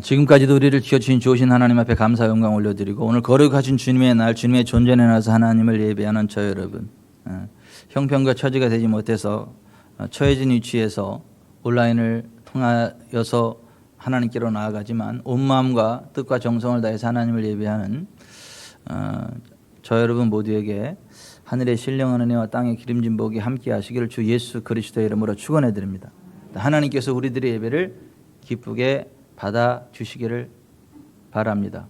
지금까지도 우리를 지켜주신 좋으신 하나님 앞에 감사 영광 올려드리고 오늘 거룩하신 주님의 날 주님의 존재에 나서 하나님을 예배하는 저 여러분, 형편과 처지가 되지 못해서 처해진 위치에서 온라인을 통하여서 하나님께로 나아가지만 온 마음과 뜻과 정성을 다해서 하나님을 예배하는 저 여러분 모두에게 하늘의 신령한 은혜와 땅의 기름진 복이 함께 하시기를 주 예수 그리스도의 이름으로 축원해 드립니다. 하나님께서 우리들의 예배를 기쁘게 받아주시기를 바랍니다.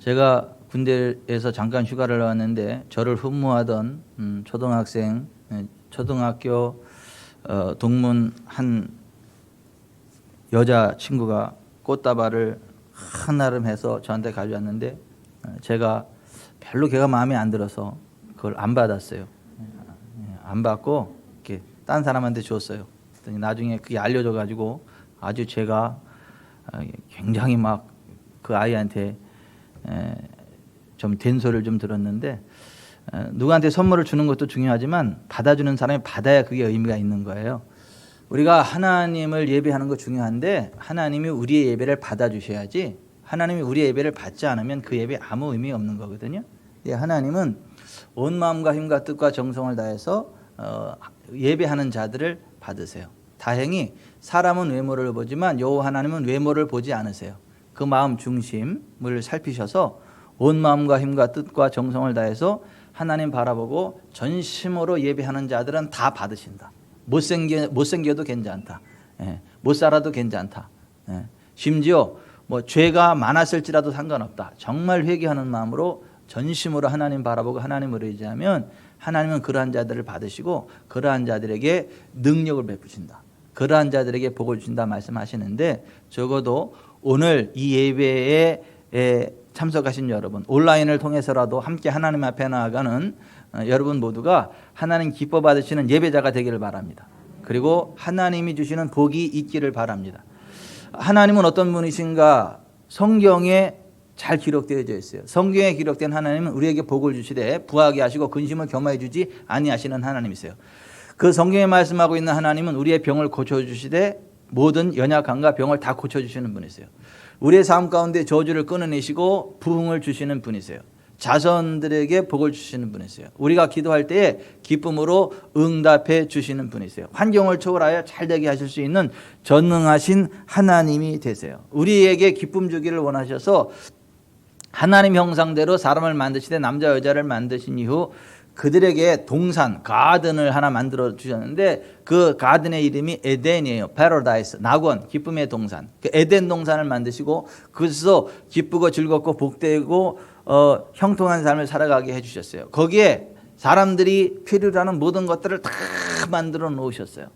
제가 군대에서 잠깐 휴가를 나왔는데 저를 흠모하던 초등학생, 초등학교 동문 한 여자 친구가 꽃다발을 한나름 해서 저한테 가져왔는데 제가 별로 걔가 마음에 안 들어서 그걸 안 받았어요. 안 받고 이렇게 딴 사람한테 줬어요. 그랬더니 나중에 그게 알려져가지고 아주 제가 굉장히 막 그 아이한테 좀 된소리를 좀 들었는데, 누구한테 선물을 주는 것도 중요하지만 받아주는 사람이 받아야 그게 의미가 있는 거예요. 우리가 하나님을 예배하는 거 중요한데 하나님이 우리의 예배를 받아주셔야지, 하나님이 우리의 예배를 받지 않으면 그 예배 아무 의미 없는 거거든요. 하나님은 온 마음과 힘과 뜻과 정성을 다해서 예배하는 자들을 받으세요. 다행히 사람은 외모를 보지만 여호와 하나님은 외모를 보지 않으세요. 그 마음 중심을 살피셔서 온 마음과 힘과 뜻과 정성을 다해서 하나님 바라보고 전심으로 예배하는 자들은 다 받으신다. 못생겨도 괜찮다. 못 살아도 괜찮다. 심지어 뭐 죄가 많았을지라도 상관없다. 정말 회개하는 마음으로 전심으로 하나님 바라보고 하나님을 의지하면 하나님은 그러한 자들을 받으시고 그러한 자들에게 능력을 베푸신다. 그러한 자들에게 복을 주신다 말씀하시는데, 적어도 오늘 이 예배에 참석하신 여러분, 온라인을 통해서라도 함께 하나님 앞에 나아가는 여러분 모두가 하나님 기뻐 받으시는 예배자가 되기를 바랍니다. 그리고 하나님이 주시는 복이 있기를 바랍니다. 하나님은 어떤 분이신가? 성경에 잘 기록되어져 있어요. 성경에 기록된 하나님은 우리에게 복을 주시되 부하게 하시고 근심을 겸하여 주지 아니하시는 하나님이세요. 그 성경에 말씀하고 있는 하나님은 우리의 병을 고쳐주시되 모든 연약함과 병을 다 고쳐주시는 분이세요. 우리의 삶 가운데 저주를 끊어내시고 부흥을 주시는 분이세요. 자손들에게 복을 주시는 분이세요. 우리가 기도할 때에 기쁨으로 응답해 주시는 분이세요. 환경을 초월하여 잘되게 하실 수 있는 전능하신 하나님이 되세요. 우리에게 기쁨 주기를 원하셔서 하나님 형상대로 사람을 만드시되 남자 여자를 만드신 이후 그들에게 동산, 가든을 하나 만들어 주셨는데 그 가든의 이름이 에덴이에요. 패러다이스, 낙원, 기쁨의 동산. 그 에덴 동산을 만드시고 그것에서 기쁘고 즐겁고 복되고 형통한 삶을 살아가게 해주셨어요. 거기에 사람들이 필요로 하는 모든 것들을 다 만들어 놓으셨어요.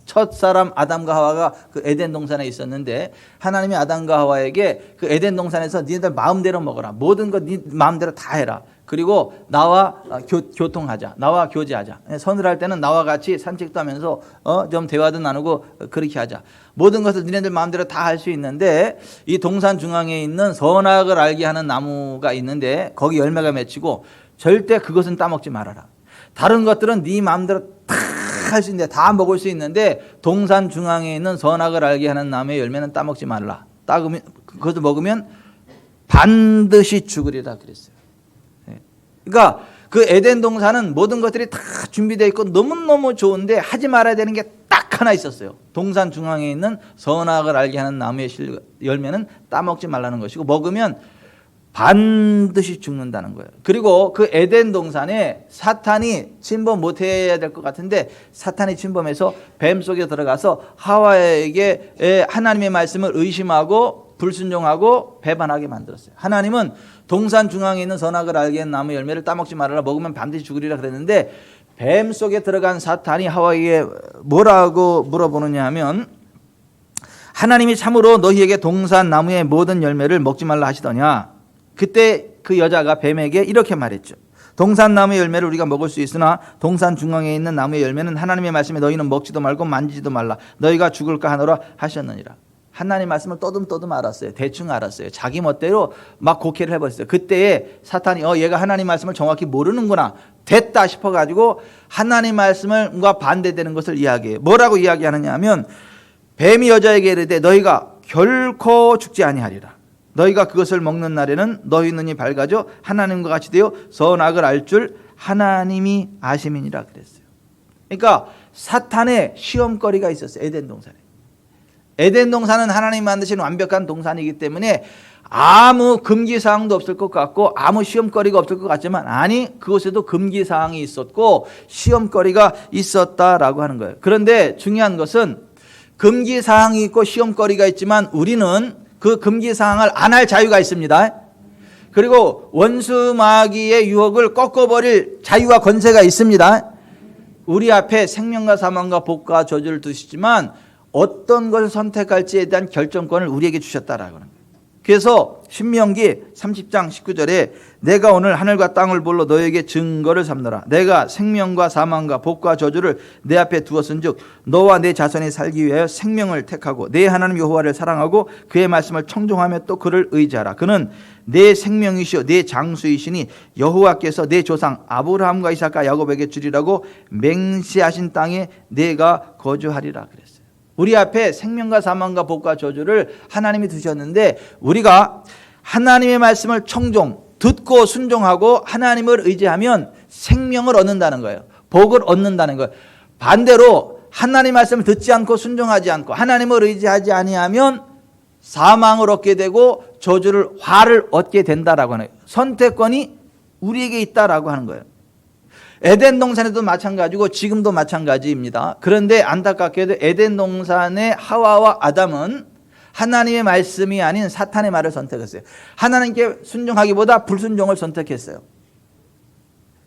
첫 사람 아담과 하와가 그 에덴 동산에 있었는데 하나님이 아담과 하와에게 그 에덴 동산에서 니네들 마음대로 먹어라. 모든 것 네 마음대로 다 해라. 그리고 나와 교통하자. 나와 교제하자. 서늘할 때는 나와 같이 산책도 하면서 좀 대화도 나누고 그렇게 하자. 모든 것을 니네들 마음대로 다 할 수 있는데 이 동산 중앙에 있는 선악을 알게 하는 나무가 있는데 거기 열매가 맺히고 절대 그것은 따먹지 말아라. 다른 것들은 네 마음대로 다 할 수 있는데 다 먹을 수 있는데 동산 중앙에 있는 선악을 알게 하는 나무의 열매는 따먹지 말라. 따으면 그것을 먹으면 반드시 죽으리라 그랬어요. 그러니까 그 에덴 동산은 모든 것들이 다 준비되어 있고 너무너무 좋은데 하지 말아야 되는 게 딱 하나 있었어요. 동산 중앙에 있는 선악을 알게 하는 나무의 열매는 따먹지 말라는 것이고 먹으면 반드시 죽는다는 거예요. 그리고 그 에덴 동산에 사탄이 침범 못해야 될 것 같은데 사탄이 침범해서 뱀 속에 들어가서 하와에게 하나님의 말씀을 의심하고 불순종하고 배반하게 만들었어요. 하나님은 동산 중앙에 있는 선악을 알게 하는 나무 열매를 따먹지 말아라. 먹으면 반드시 죽으리라 그랬는데 뱀 속에 들어간 사탄이 하와에게 뭐라고 물어보느냐 하면 하나님이 참으로 너희에게 동산 나무의 모든 열매를 먹지 말라 하시더냐. 그때 그 여자가 뱀에게 이렇게 말했죠. 동산 나무의 열매를 우리가 먹을 수 있으나 동산 중앙에 있는 나무의 열매는 하나님의 말씀에 너희는 먹지도 말고 만지지도 말라. 너희가 죽을까 하노라 하셨느니라. 하나님 말씀을 떠듬떠듬 알았어요. 대충 알았어요. 자기 멋대로 막 곡해를 해버렸어요. 그때에 사탄이 얘가 하나님 말씀을 정확히 모르는구나 됐다 싶어가지고 하나님 말씀과 반대되는 것을 이야기해요. 뭐라고 이야기하느냐 하면 뱀이 여자에게 이르되 너희가 결코 죽지 아니하리라. 너희가 그것을 먹는 날에는 너희 눈이 밝아져 하나님과 같이 되어 선악을 알 줄 하나님이 아심이니라 그랬어요. 그러니까 사탄의 시험거리가 있었어요. 에덴 동산에. 에덴 동산은 하나님 만드신 완벽한 동산이기 때문에 아무 금기사항도 없을 것 같고 아무 시험거리가 없을 것 같지만, 아니, 그곳에도 금기사항이 있었고 시험거리가 있었다라고 하는 거예요. 그런데 중요한 것은 금기사항이 있고 시험거리가 있지만 우리는 그 금기사항을 안 할 자유가 있습니다. 그리고 원수 마귀의 유혹을 꺾어버릴 자유와 권세가 있습니다. 우리 앞에 생명과 사망과 복과 저주를 두시지만 어떤 것을 선택할지에 대한 결정권을 우리에게 주셨다라고 하는 거예요. 그래서 신명기 30장 19절에 내가 오늘 하늘과 땅을 불러 너에게 증거를 삼노라. 내가 생명과 사망과 복과 저주를 내 앞에 두었은즉 너와 내 자손이 살기 위하여 생명을 택하고 내 하나님 여호와를 사랑하고 그의 말씀을 청종하며 또 그를 의지하라. 그는 내 생명이시오 내 장수이시니 여호와께서 내 조상 아브라함과 이삭과 야곱에게 주리라고 맹세하신 땅에 내가 거주하리라 그랬어요. 우리 앞에 생명과 사망과 복과 저주를 하나님이 두셨는데 우리가 하나님의 말씀을 듣고 순종하고 하나님을 의지하면 생명을 얻는다는 거예요. 복을 얻는다는 거예요. 반대로 하나님의 말씀을 듣지 않고 순종하지 않고 하나님을 의지하지 아니하면 사망을 얻게 되고 화를 얻게 된다라고 하는 거예요. 선택권이 우리에게 있다라고 하는 거예요. 에덴 동산에도 마찬가지고 지금도 마찬가지입니다. 그런데 안타깝게도 에덴 동산의 하와와 아담은 하나님의 말씀이 아닌 사탄의 말을 선택했어요. 하나님께 순종하기보다 불순종을 선택했어요.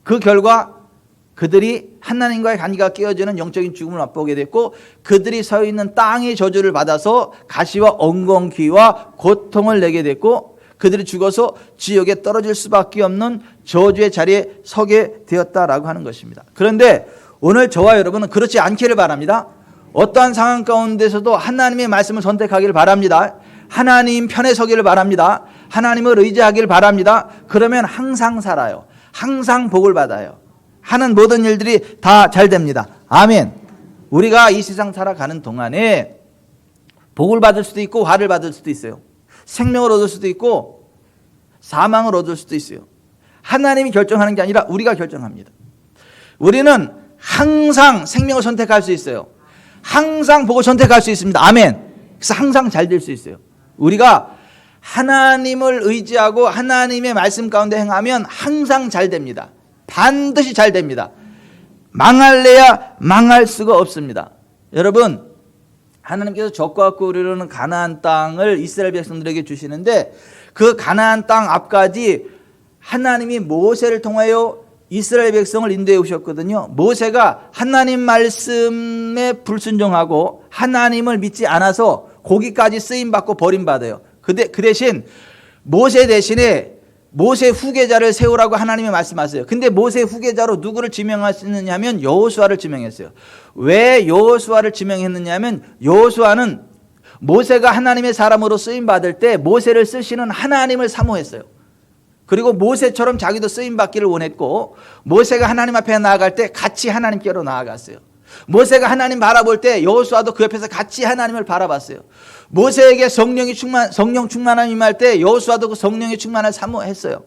그 결과 그들이 하나님과의 관계가 깨어지는 영적인 죽음을 맛보게 됐고 그들이 서 있는 땅의 저주를 받아서 가시와 엉겅퀴와 고통을 내게 됐고 그들이 죽어서 지옥에 떨어질 수밖에 없는 저주의 자리에 서게 되었다라고 하는 것입니다. 그런데 오늘 저와 여러분은 그렇지 않기를 바랍니다. 어떠한 상황 가운데서도 하나님의 말씀을 선택하기를 바랍니다. 하나님 편에 서기를 바랍니다. 하나님을 의지하기를 바랍니다. 그러면 항상 살아요. 항상 복을 받아요. 하는 모든 일들이 다 잘 됩니다. 아멘. 우리가 이 세상 살아가는 동안에 복을 받을 수도 있고 화를 받을 수도 있어요. 생명을 얻을 수도 있고 사망을 얻을 수도 있어요. 하나님이 결정하는 게 아니라 우리가 결정합니다. 우리는 항상 생명을 선택할 수 있어요. 항상 복을 선택할 수 있습니다. 아멘. 그래서 항상 잘 될 수 있어요. 우리가 하나님을 의지하고 하나님의 말씀 가운데 행하면 항상 잘 됩니다. 반드시 잘 됩니다. 망할래야 망할 수가 없습니다. 여러분, 하나님께서 적과 꿀이르는 가나안 땅을 이스라엘 백성들에게 주시는데 그 가나안 땅 앞까지 하나님이 모세를 통하여 이스라엘 백성을 인도해 오셨거든요. 모세가 하나님 말씀에 불순종하고 하나님을 믿지 않아서 거기까지 쓰임받고 버림받아요. 그 대신 모세 대신에 모세 후계자를 세우라고 하나님이 말씀하세요. 근데 모세 후계자로 누구를 지명하시느냐 하면 여호수아를 지명했어요. 왜 여호수아를 지명했느냐 하면 여호수아는 모세가 하나님의 사람으로 쓰임받을 때 모세를 쓰시는 하나님을 사모했어요. 그리고 모세처럼 자기도 쓰임받기를 원했고 모세가 하나님 앞에 나아갈 때 같이 하나님께로 나아갔어요. 모세가 하나님 바라볼 때 여호수아도 그 옆에서 같이 하나님을 바라봤어요. 모세에게 성령 충만함이 임할 때 여호수아도 그 성령의 충만을 사모했어요.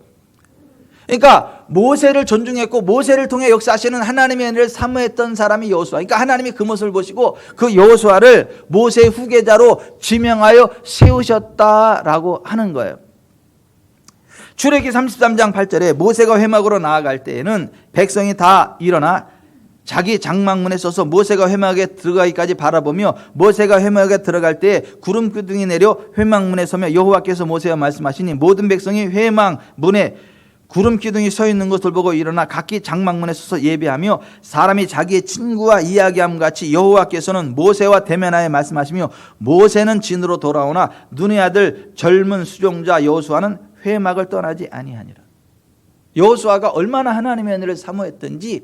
그러니까 모세를 존중했고 모세를 통해 역사하시는 하나님의 은혜를 사모했던 사람이 여호수아. 그러니까 하나님이 그 모습을 보시고 그 여호수아를 모세의 후계자로 지명하여 세우셨다라고 하는 거예요. 출애굽기 33장 8절에 모세가 회막으로 나아갈 때에는 백성이 다 일어나 자기 장막문에 서서 모세가 회막에 들어가기까지 바라보며 모세가 회막에 들어갈 때 구름 기둥이 내려 회막문에 서며 여호와께서 모세와 말씀하시니 모든 백성이 회막문에 구름 기둥이 서 있는 것을 보고 일어나 각기 장막문에 서서 예배하며 사람이 자기의 친구와 이야기함 같이 여호와께서는 모세와 대면하여 말씀하시며 모세는 진으로 돌아오나 눈의 아들 젊은 수종자 여호수아는 회막을 떠나지 아니하니라. 여호수아가 얼마나 하나님의 은혜를 사모했던지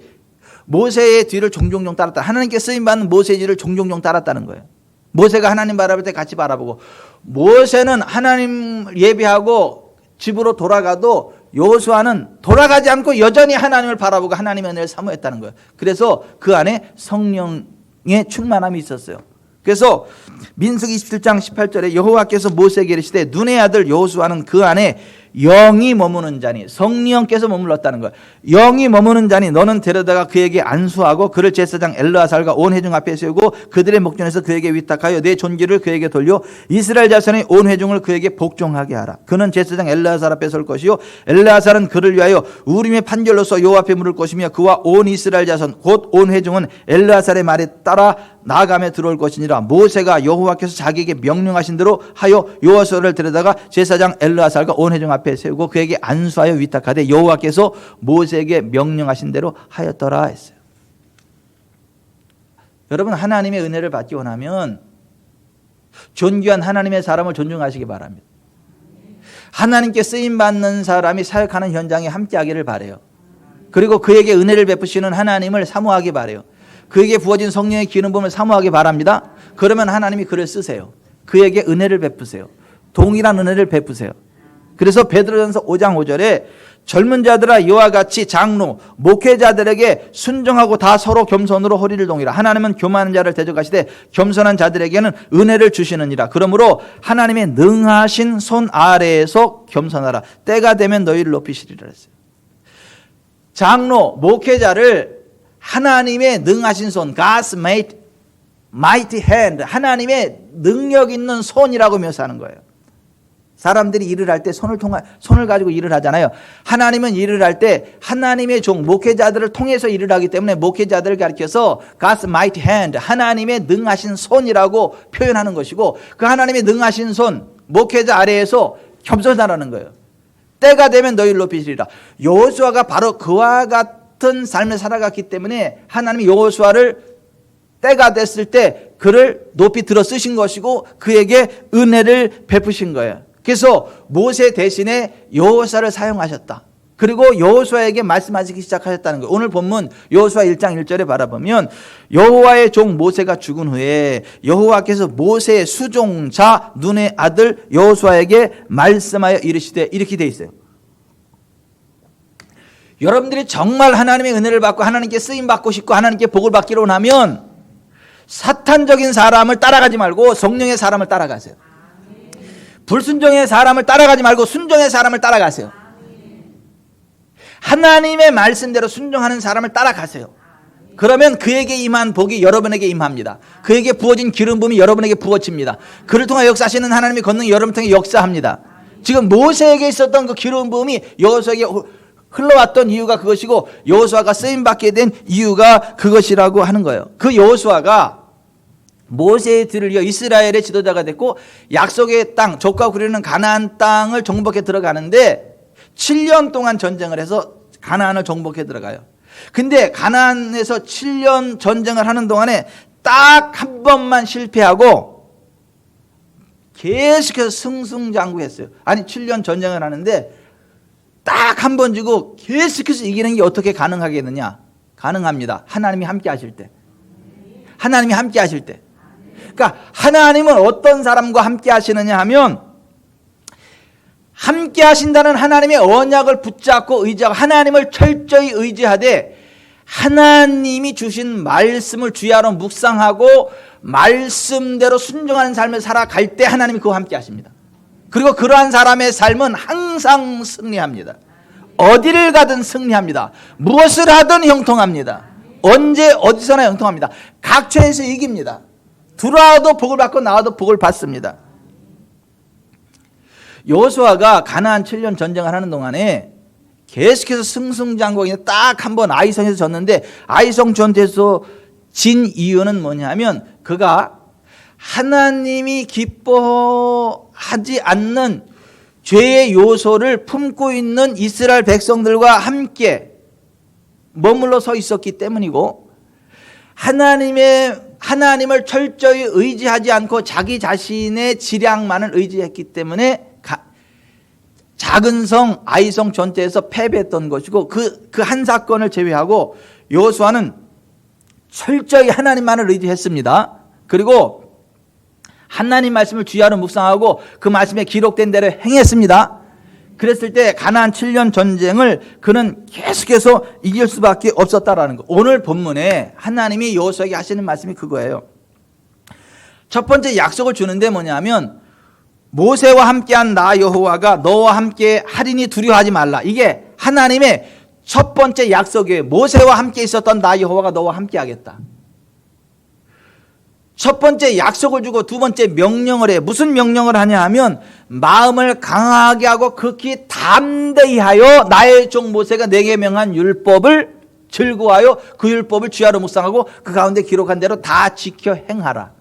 모세의 뒤를 종종 따랐다. 하나님께 쓰임받는 모세의 뒤를 종종 따랐다는 거예요. 모세가 하나님 바라볼 때 같이 바라보고 모세는 하나님 예배하고 집으로 돌아가도 여호수아는 돌아가지 않고 여전히 하나님을 바라보고 하나님의 은혜를 사모했다는 거예요. 그래서 그 안에 성령의 충만함이 있었어요. 그래서 민수기 27장 18절에 여호와께서 모세에게 이르시되 눈의 아들 여호수아는 그 안에 영이 머무는 자니, 성령께서 머물렀다는 거예요. 영이 머무는 자니 너는 데려다가 그에게 안수하고 그를 제사장 엘르아살과 온 회중 앞에 세우고 그들의 목전에서 그에게 위탁하여 내 존귀를 그에게 돌려 이스라엘 자손의 온 회중을 그에게 복종하게 하라. 그는 제사장 엘르아살 앞에 설 것이요 엘르아살은 그를 위하여 우림의 판결로서 여호와 앞에 물을 것이며 그와 온 이스라엘 자손 곧 온 회중은 엘르아살의 말에 따라 나아가며 들어올 것이니라. 모세가 여호와께서 자기에게 명령하신 대로 하여 여호수아를 데려다가 제사장 엘르아살과 온 회중 앞에 세우고 그에게 안수하여 위탁하되 여호와께서 모세에게 명령하신 대로 하였더라 했어요. 여러분, 하나님의 은혜를 받기 원하면 존귀한 하나님의 사람을 존중하시기 바랍니다. 하나님께 쓰임받는 사람이 사역하는 현장에 함께하기를 바라요. 그리고 그에게 은혜를 베푸시는 하나님을 사모하기 바라요. 그에게 부어진 성령의 기름 부음을 사모하기 바랍니다. 그러면 하나님이 그를 쓰세요. 그에게 은혜를 베푸세요. 동일한 은혜를 베푸세요. 그래서 베드로전서 5장 5절에 젊은 자들아 이와 같이 장로, 목회자들에게 순종하고 다 서로 겸손으로 허리를 동이라. 하나님은 교만한 자를 대적하시되 겸손한 자들에게는 은혜를 주시느니라. 그러므로 하나님의 능하신 손 아래에서 겸손하라. 때가 되면 너희를 높이시리라 했어요. 장로, 목회자를 하나님의 능하신 손, God's mighty hand, 하나님의 능력 있는 손이라고 묘사하는 거예요. 사람들이 일을 할 때 손을 가지고 일을 하잖아요. 하나님은 일을 할 때 하나님의 종, 목회자들을 통해서 일을 하기 때문에 목회자들을 가리켜서 God's mighty hand, 하나님의 능하신 손이라고 표현하는 것이고, 그 하나님의 능하신 손, 목회자 아래에서 겸손하라는 거예요. 때가 되면 너희를 높이시리라. 여호수아가 바로 그와 같은 삶을 살아갔기 때문에 하나님이 여호수아를 때가 됐을 때 그를 높이 들어 쓰신 것이고 그에게 은혜를 베푸신 거예요. 그래서 모세 대신에 여호수아를 사용하셨다. 그리고 여호수아에게 말씀하시기 시작하셨다는 거예요. 오늘 본문 여호수아 1장 1절에 바라보면 여호와의 종 모세가 죽은 후에 여호와께서 모세의 수종자 눈의 아들 여호수아에게 말씀하여 이르시되, 이렇게 돼 있어요. 여러분들이 정말 하나님의 은혜를 받고 하나님께 쓰임 받고 싶고 하나님께 복을 받기로 원하면 사탄적인 사람을 따라가지 말고 성령의 사람을 따라가세요. 불순종의 사람을 따라가지 말고 순종의 사람을 따라가세요. 하나님의 말씀대로 순종하는 사람을 따라가세요. 그러면 그에게 임한 복이 여러분에게 임합니다. 그에게 부어진 기름 부음이 여러분에게 부어집니다. 그를 통해 역사하시는 하나님의 권능이 여러분을 통해 역사합니다. 지금 모세에게 있었던 그 기름 부음이 여호수아에게 흘러왔던 이유가 그것이고 여호수아가 쓰임받게 된 이유가 그것이라고 하는 거예요. 그 여호수아가 모세의 뒤를 이어 이스라엘의 지도자가 됐고 약속의 땅, 족과 구리는 가나안 땅을 정복해 들어가는데 7년 동안 전쟁을 해서 가나안을 정복해 들어가요. 근데 가나안에서 7년 전쟁을 하는 동안에 딱 한 번만 실패하고 계속해서 승승장구했어요. 아니 7년 전쟁을 하는데 딱 한 번 지고 계속해서 이기는 게 어떻게 가능하겠느냐? 가능합니다. 하나님이 함께 하실 때. 하나님이 함께 하실 때. 그러니까 하나님은 어떤 사람과 함께 하시느냐 하면 함께 하신다는 하나님의 언약을 붙잡고 의지하고 하나님을 철저히 의지하되 하나님이 주신 말씀을 주야로 묵상하고 말씀대로 순종하는 삶을 살아갈 때 하나님이 그와 함께 하십니다. 그리고 그러한 사람의 삶은 항상 승리합니다. 어디를 가든 승리합니다. 무엇을 하든 형통합니다. 언제 어디서나 형통합니다. 각처에서 이깁니다. 들어와도 복을 받고 나와도 복을 받습니다. 여호수아가 가나안 7년 전쟁을 하는 동안에 계속해서 승승장구하게 딱 한 번 아이성에서 졌는데 아이성 전투에서 진 이유는 뭐냐면 그가 하나님이 기뻐하지 않는 죄의 요소를 품고 있는 이스라엘 백성들과 함께 머물러 서 있었기 때문이고 하나님을 철저히 의지하지 않고 자기 자신의 지략만을 의지했기 때문에 작은 성 아이성 전투에서 패배했던 것이고 그 한 사건을 제외하고 여호수아는 철저히 하나님만을 의지했습니다. 그리고 하나님 말씀을 주야로 묵상하고 그 말씀에 기록된 대로 행했습니다. 그랬을 때 가나안 7년 전쟁을 그는 계속해서 이길 수밖에 없었다라는 거. 오늘 본문에 하나님이 여호수아에게 하시는 말씀이 그거예요. 첫 번째 약속을 주는데 뭐냐면 모세와 함께한 나 여호와가 너와 함께 하리니 두려워하지 말라. 이게 하나님의 첫 번째 약속이에요. 모세와 함께 있었던 나 여호와가 너와 함께 하겠다. 첫 번째 약속을 주고 두 번째 명령을 해. 무슨 명령을 하냐 하면 마음을 강하게 하고 극히 담대히 하여 나의 종 모세가 내게 명한 율법을 즐거워하여 그 율법을 주야로 묵상하고 그 가운데 기록한 대로 다 지켜 행하라.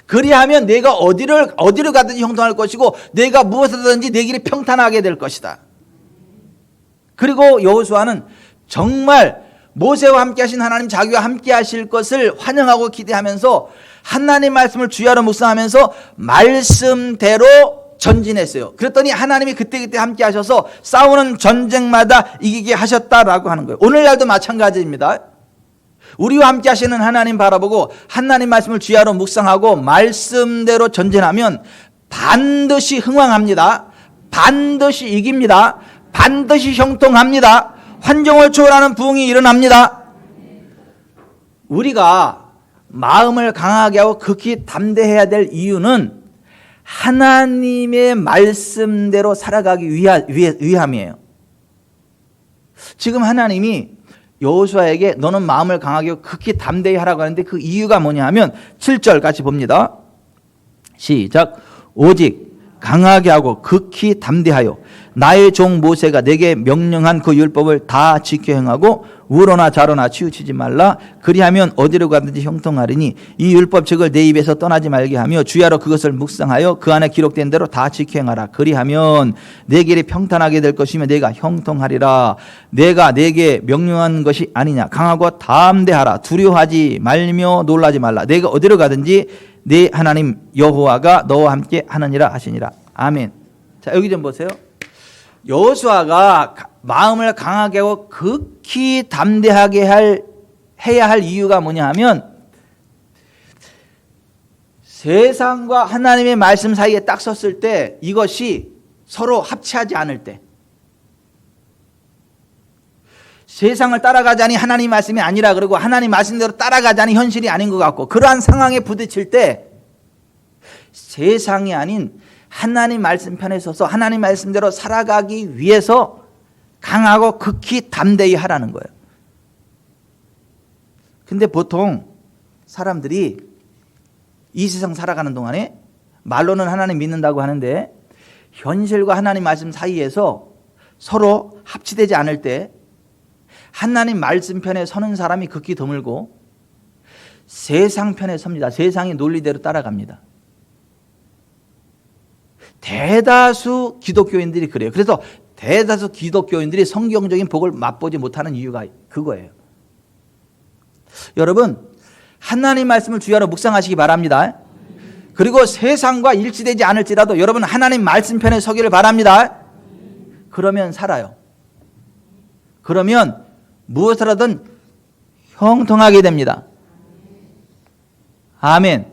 그리하면 내가 어디를 가든지 형통할 것이고 내가 무엇을 하든지 내 길이 평탄하게 될 것이다. 그리고 여호수아는 정말 모세와 함께 하신 하나님 자기와 함께 하실 것을 환영하고 기대하면서 하나님 말씀을 주야로 묵상하면서 말씀대로 전진했어요. 그랬더니 하나님이 그때그때 함께 하셔서 싸우는 전쟁마다 이기게 하셨다라고 하는 거예요. 오늘날도 마찬가지입니다. 우리와 함께 하시는 하나님 바라보고 하나님 말씀을 주야로 묵상하고 말씀대로 전진하면 반드시 흥왕합니다. 반드시 이깁니다. 반드시 형통합니다. 환경을 초월하는 부흥이 일어납니다. 우리가 마음을 강하게 하고 극히 담대해야 될 이유는 하나님의 말씀대로 살아가기 위함이에요. 지금 하나님이 여호수아에게 너는 마음을 강하게 하고 극히 담대히 하라고 하는데 그 이유가 뭐냐 하면 7절 같이 봅니다. 시작. 오직 강하게 하고 극히 담대하여 나의 종 모세가 내게 명령한 그 율법을 다 지켜 행하고 우로나 좌로나 치우치지 말라. 그리하면 어디로 가든지 형통하리니 이 율법책을 내 입에서 떠나지 말게 하며 주야로 그것을 묵상하여 그 안에 기록된 대로 다 지켜 행하라. 그리하면 내 길이 평탄하게 될 것이며 내가 형통하리라. 내가 내게 명령한 것이 아니냐. 강하고 담대하라. 두려워하지 말며 놀라지 말라. 내가 어디로 가든지 내 하나님 여호와가 너와 함께 하느니라 하시니라. 아멘. 자, 여기 좀 보세요. 여호수아가 마음을 강하게 하고 극히 담대하게 해야 할 이유가 뭐냐 하면 세상과 하나님의 말씀 사이에 딱 섰을 때 이것이 서로 합치하지 않을 때, 세상을 따라가자니 하나님 말씀이 아니라 그러고 하나님 말씀대로 따라가자니 현실이 아닌 것 같고, 그러한 상황에 부딪힐 때 세상이 아닌 하나님 말씀 편에 서서 하나님 말씀대로 살아가기 위해서 강하고 극히 담대히 하라는 거예요. 근데 보통 사람들이 이 세상 살아가는 동안에 말로는 하나님 믿는다고 하는데 현실과 하나님 말씀 사이에서 서로 합치되지 않을 때 하나님 말씀 편에 서는 사람이 극히 드물고 세상 편에 섭니다. 세상의 논리대로 따라갑니다. 대다수 기독교인들이 그래요. 그래서 대다수 기독교인들이 성경적인 복을 맛보지 못하는 이유가 그거예요. 여러분, 하나님 말씀을 주야로 묵상하시기 바랍니다. 그리고 세상과 일치되지 않을지라도 여러분 하나님 말씀 편에 서기를 바랍니다. 그러면 살아요. 그러면 무엇을 하든 형통하게 됩니다. 아멘.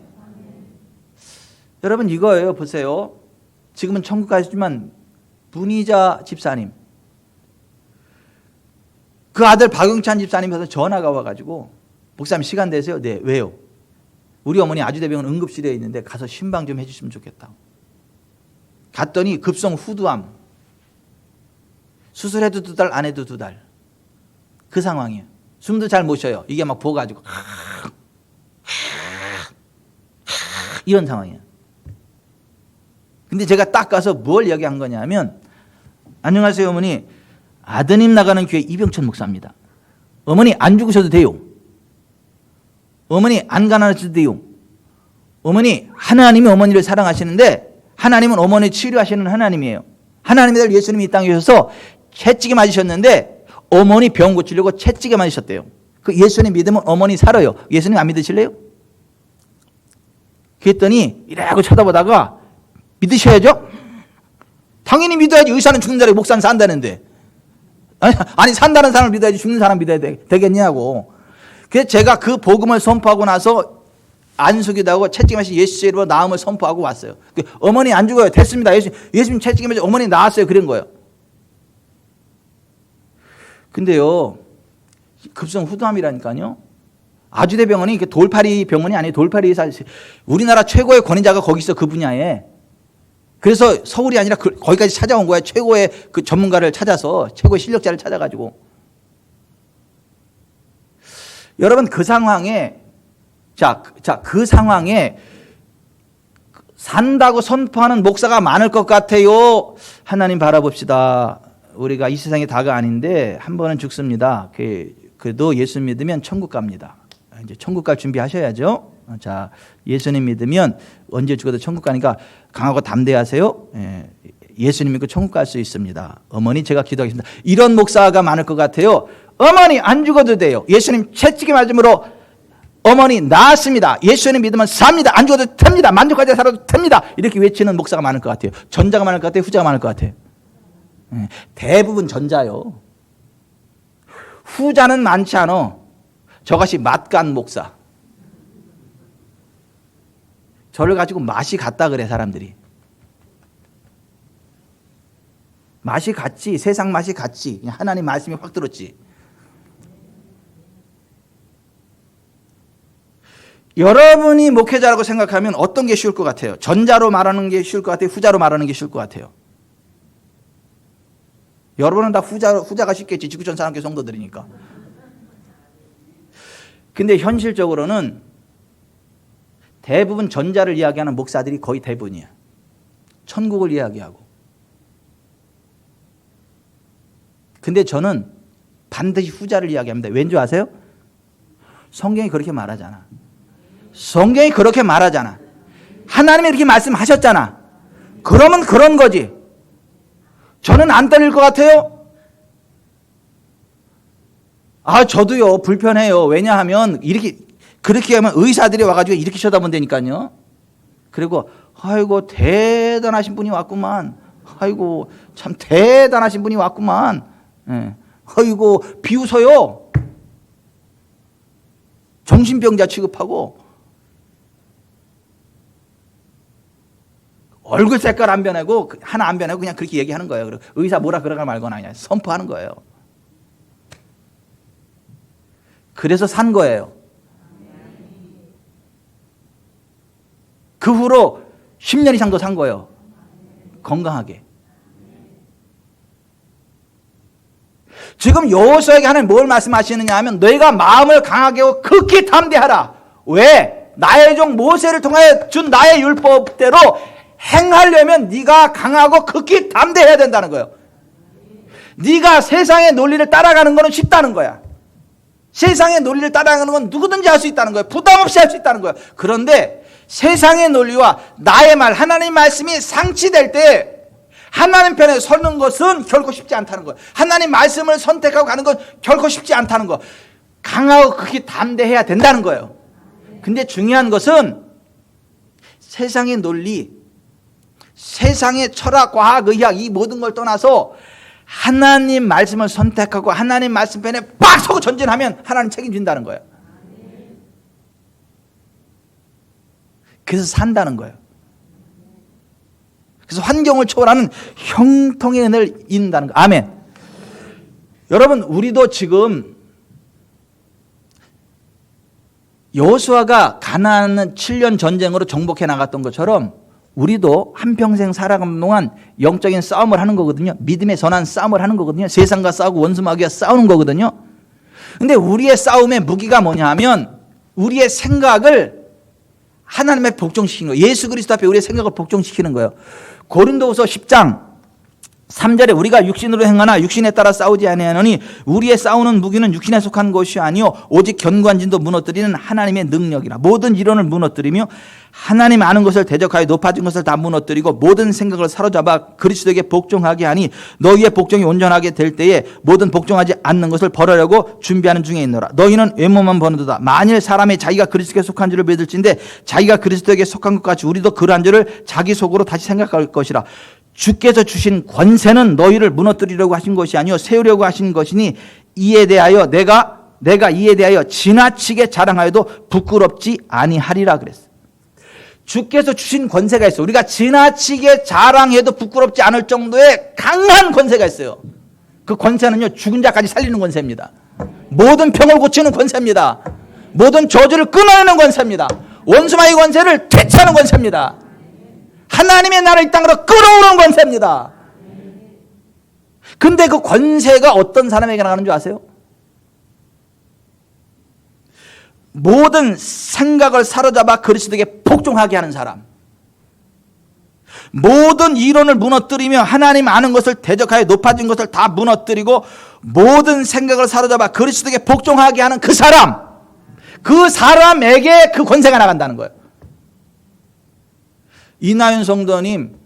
여러분 이거예요. 보세요. 지금은 천국 가시지만 문희자 집사님, 그 아들 박영찬 집사님에서 전화가 와가지고 목사님 시간 되세요? 네. 왜요? 우리 어머니 아주대병원 응급실에 있는데 가서 신방 좀 해주시면 좋겠다. 갔더니 급성 후두암, 수술해도 2달 안 해도 2달, 그 상황이에요. 숨도 잘 못 쉬어요. 이게 막 부어가지고 이런 상황이에요. 근데 제가 딱 가서 뭘 이야기한 거냐면, 안녕하세요 어머니, 아드님 나가는 교회 이병천 목사입니다. 어머니 안 죽으셔도 돼요. 어머니 안 가난하셔도 돼요. 어머니 하나님이 어머니를 사랑하시는데 하나님은 어머니 치료하시는 하나님이에요. 하나님의 아들 예수님이 이 땅에 오셔서 채찍에 맞으셨는데 어머니 병 고치려고 채찍에 맞으셨대요. 그 예수님 믿으면 어머니 살아요. 예수님 안 믿으실래요? 그랬더니 이라고 쳐다보다가 믿으셔야죠? 당연히 믿어야지. 의사는 죽는 자리에 목사는 산다는데. 아니 산다는 사람을 믿어야지 죽는 사람 믿어야 되겠냐고. 그래서 제가 그 복음을 선포하고 나서 안수기도 하고 채찍에 맞으신 예수 이름으로 나음을 선포하고 왔어요. 어머니 안 죽어요. 됐습니다. 예수님 채찍에 맞으신 어머니 나았어요. 그런 거예요. 근데요, 급성 후두암이라니까요. 아주대병원이 돌팔이 병원이 아니에요. 돌팔이 의사. 우리나라 최고의 권위자가 거기 있어, 그 분야에. 그래서 서울이 아니라 거기까지 찾아온 거야. 최고의 그 전문가를 찾아서, 최고의 실력자를 찾아가지고. 여러분, 그 상황에 그 상황에 산다고 선포하는 목사가 많을 것 같아요. 하나님 바라봅시다. 우리가 이 세상이 다가 아닌데 한 번은 죽습니다. 그래도 예수 믿으면 천국 갑니다. 이제 천국 갈 준비하셔야죠. 자, 예수님 믿으면 언제 죽어도 천국 가니까 강하고 담대하세요. 예수님 믿고 천국 갈 수 있습니다. 어머니, 제가 기도하겠습니다. 이런 목사가 많을 것 같아요. 어머니, 안 죽어도 돼요. 예수님 채찍에 맞음으로 어머니 나았습니다. 예수님 믿으면 삽니다. 안 죽어도 됩니다. 만족하지 살아도 됩니다. 이렇게 외치는 목사가 많을 것 같아요. 전자가 많을 것 같아요. 후자가 많을 것 같아요. 대부분 전자요. 후자는 많지 않아. 저것이 맛간 목사. 저를 가지고 맛이 같다 그래, 사람들이. 맛이 같지. 세상 맛이 같지. 그냥 하나님 말씀이 확 들었지. 여러분이 목회자라고 생각하면 어떤 게 쉬울 것 같아요? 전자로 말하는 게 쉬울 것 같아요? 후자로 말하는 게 쉬울 것 같아요? 여러분은 다 후자가 쉽겠지. 지구촌 사람께 성도들이니까. 근데 현실적으로는 대부분 전자를 이야기하는 목사들이 거의 대부분이야. 천국을 이야기하고. 근데 저는 반드시 후자를 이야기합니다. 왠지 아세요? 성경이 그렇게 말하잖아. 성경이 그렇게 말하잖아. 하나님이 이렇게 말씀하셨잖아. 그러면 그런 거지. 저는 안 떨릴 것 같아요? 저도요, 불편해요. 왜냐하면 이렇게 그렇게 하면 의사들이 와가지고 이렇게 쳐다본다니까요. 그리고 아이고 대단하신 분이 왔구만. 아이고 참 대단하신 분이 왔구만. 아이고 비웃어요. 정신병자 취급하고. 얼굴 색깔 안 변하고 하나 안 변하고 그냥 그렇게 얘기하는 거예요. 그리고 의사 뭐라 그러거나 말거나 그냥 선포하는 거예요. 그래서 산 거예요. 그 후로 10년 이상도 산 거예요. 건강하게. 지금 여호수아에게 하나님 뭘 말씀하시느냐 하면 너희가 마음을 강하게 하고 극히 담대하라. 왜? 나의 종 모세를 통하여 준 나의 율법대로 행하려면 네가 강하고 극히 담대해야 된다는 거예요. 네가 세상의 논리를 따라가는 거는 쉽다는 거야. 세상의 논리를 따라가는 건 누구든지 할 수 있다는 거예요. 부담 없이 할 수 있다는 거예요. 그런데 세상의 논리와 나의 말, 하나님 말씀이 상치될 때 하나님 편에 서는 것은 결코 쉽지 않다는 거예요. 하나님 말씀을 선택하고 가는 건 결코 쉽지 않다는 거. 강하고 극히 담대해야 된다는 거예요. 근데 중요한 것은 세상의 논리, 세상의 철학, 과학, 의학 이 모든 걸 떠나서 하나님 말씀을 선택하고 하나님 말씀 편에 빡 서고 전진하면 하나님 책임진다는 거예요. 그래서 산다는 거예요. 그래서 환경을 초월하는 형통의 은혜를 입는다는 거예요. 아멘. 여러분, 우리도 지금 여호수아가 가나안은 7년 전쟁으로 정복해 나갔던 것처럼 우리도 한평생 살아가는 동안 영적인 싸움을 하는 거거든요. 믿음의 선한 싸움을 하는 거거든요. 세상과 싸우고 원수마귀와 싸우는 거거든요. 근데 우리의 싸움의 무기가 뭐냐 하면 우리의 생각을 하나님의 복종시키는 거예요. 예수 그리스도 앞에 우리의 생각을 복종시키는 거예요. 고린도후서 10장 3절에 우리가 육신으로 행하나 육신에 따라 싸우지 아니하노니 우리의 싸우는 무기는 육신에 속한 것이 아니요 오직 견고한 진도 무너뜨리는 하나님의 능력이라. 모든 이론을 무너뜨리며 하나님 아는 것을 대적하여 높아진 것을 다 무너뜨리고 모든 생각을 사로잡아 그리스도에게 복종하게 하니 너희의 복종이 온전하게 될 때에 모든 복종하지 않는 것을 벌하려고 준비하는 중에 있노라. 너희는 외모만 보는도다. 만일 사람이 자기가 그리스도에게 속한 줄을 믿을진데 자기가 그리스도에게 속한 것 같이 우리도 그러한 줄을 자기 속으로 다시 생각할 것이라. 주께서 주신 권세는 너희를 무너뜨리려고 하신 것이 아니요 세우려고 하신 것이니 이에 대하여 내가 이에 대하여 지나치게 자랑하여도 부끄럽지 아니하리라 그랬어요. 주께서 주신 권세가 있어요. 우리가 지나치게 자랑해도 부끄럽지 않을 정도의 강한 권세가 있어요. 그 권세는요 죽은 자까지 살리는 권세입니다. 모든 병을 고치는 권세입니다. 모든 저주를 끊어내는 권세입니다. 원수마귀 권세를 퇴치하는 권세입니다. 하나님의 나라를 이 땅으로 끌어오는 권세입니다. 근데 그 권세가 어떤 사람에게 나가는 줄 아세요? 모든 생각을 사로잡아 그리스도에게 복종하게 하는 사람, 모든 이론을 무너뜨리며 하나님 아는 것을 대적하여 높아진 것을 다 무너뜨리고 모든 생각을 사로잡아 그리스도에게 복종하게 하는 그 사람, 그 사람에게 그 권세가 나간다는 거예요. 이나윤 성도님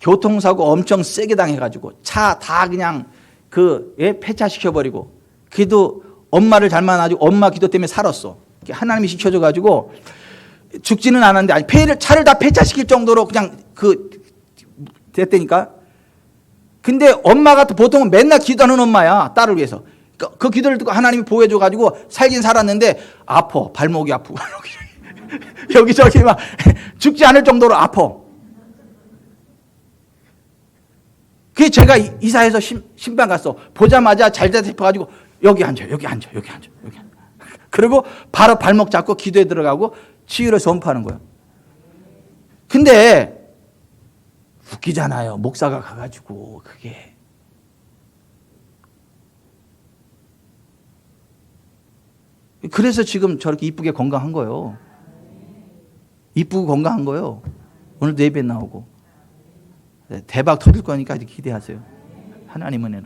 교통사고 엄청 세게 당해가지고 차 다 그냥 폐차시켜버리고, 그래도 엄마를 잘 만나가지고 엄마 기도 때문에 살았어. 하나님이 시켜줘가지고 죽지는 않았는데, 아니 차를 다 폐차시킬 정도로 그냥 됐다니까. 근데 엄마가 또 보통은 맨날 기도하는 엄마야, 딸을 위해서. 그 기도를 듣고 하나님이 보여줘가지고 살긴 살았는데 아파, 발목이 아프고 여기저기 막 죽지 않을 정도로 아파. 그게 제가 이사해서 신방 갔어. 보자마자 잘돼 싶어가지고 여기 앉아. 그리고 바로 발목 잡고 기도에 들어가고 치유를 선포하는 거예요. 근데 웃기잖아요. 목사가 가가지고 그게. 그래서 지금 저렇게 이쁘게 건강한 거예요. 이쁘고 건강한 거예요. 오늘도 예배 나오고. 대박 터질 거니까 기대하세요. 하나님 은혜로.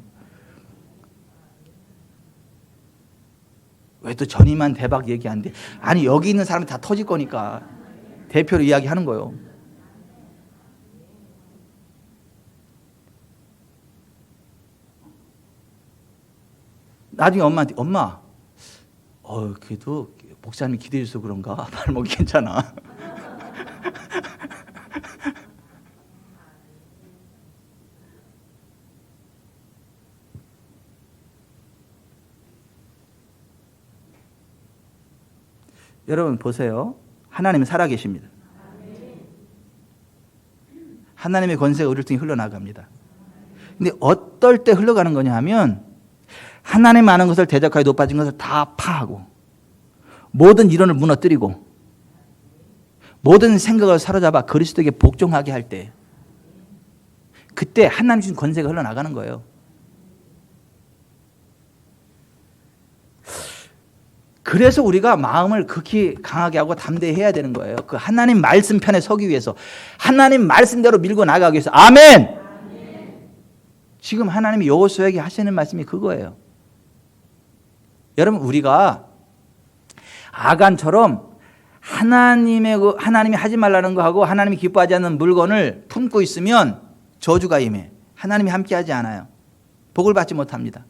왜 또 전이만 대박 얘기하는데, 아니 여기 있는 사람이 다 터질 거니까 대표로 이야기하는 거예요. 나중에 엄마한테, 엄마 그래도 목사님이 기대해 줘서 그런가? 발목이 괜찮아. 여러분 보세요. 하나님은 살아계십니다. 하나님의 권세가 우리를 통해 흘러나갑니다. 근데 어떨 때 흘러가는 거냐 하면, 하나님 아는 것을 대적하여 높아진 것을 다 파하고 모든 이론을 무너뜨리고 모든 생각을 사로잡아 그리스도에게 복종하게 할 때, 그때 하나님 주신 권세가 흘러나가는 거예요. 그래서 우리가 마음을 극히 강하게 하고 담대해야 되는 거예요. 그 하나님 말씀 편에 서기 위해서, 하나님 말씀대로 밀고 나가기 위해서. 아멘. 지금 하나님이 여호수아에게 하시는 말씀이 그거예요. 여러분, 우리가 아간처럼 하나님이 하지 말라는 거 하고 하나님이 기뻐하지 않는 물건을 품고 있으면 저주가 임해. 하나님이 함께하지 않아요. 복을 받지 못합니다.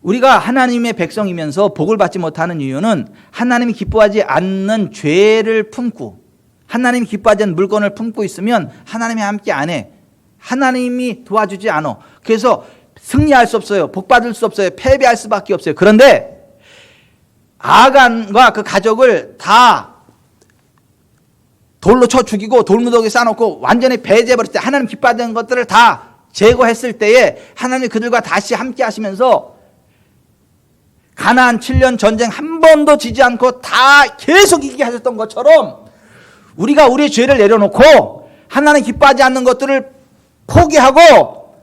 우리가 하나님의 백성이면서 복을 받지 못하는 이유는 하나님이 기뻐하지 않는 죄를 품고, 하나님이 기뻐하지 않는 물건을 품고 있으면 하나님이 함께 안 해. 하나님이 도와주지 않아. 그래서 승리할 수 없어요. 복 받을 수 없어요. 패배할 수밖에 없어요. 그런데 아간과 그 가족을 다 돌로 쳐 죽이고 돌무더기에 쌓아놓고 완전히 배제해버릴 때, 하나님 기뻐하지 않는 것들을 다 제거했을 때에 하나님이 그들과 다시 함께 하시면서 가나안 7년 전쟁 한 번도 지지 않고 다 계속 이기게 하셨던 것처럼, 우리가 우리의 죄를 내려놓고 하나님 기뻐하지 않는 것들을 포기하고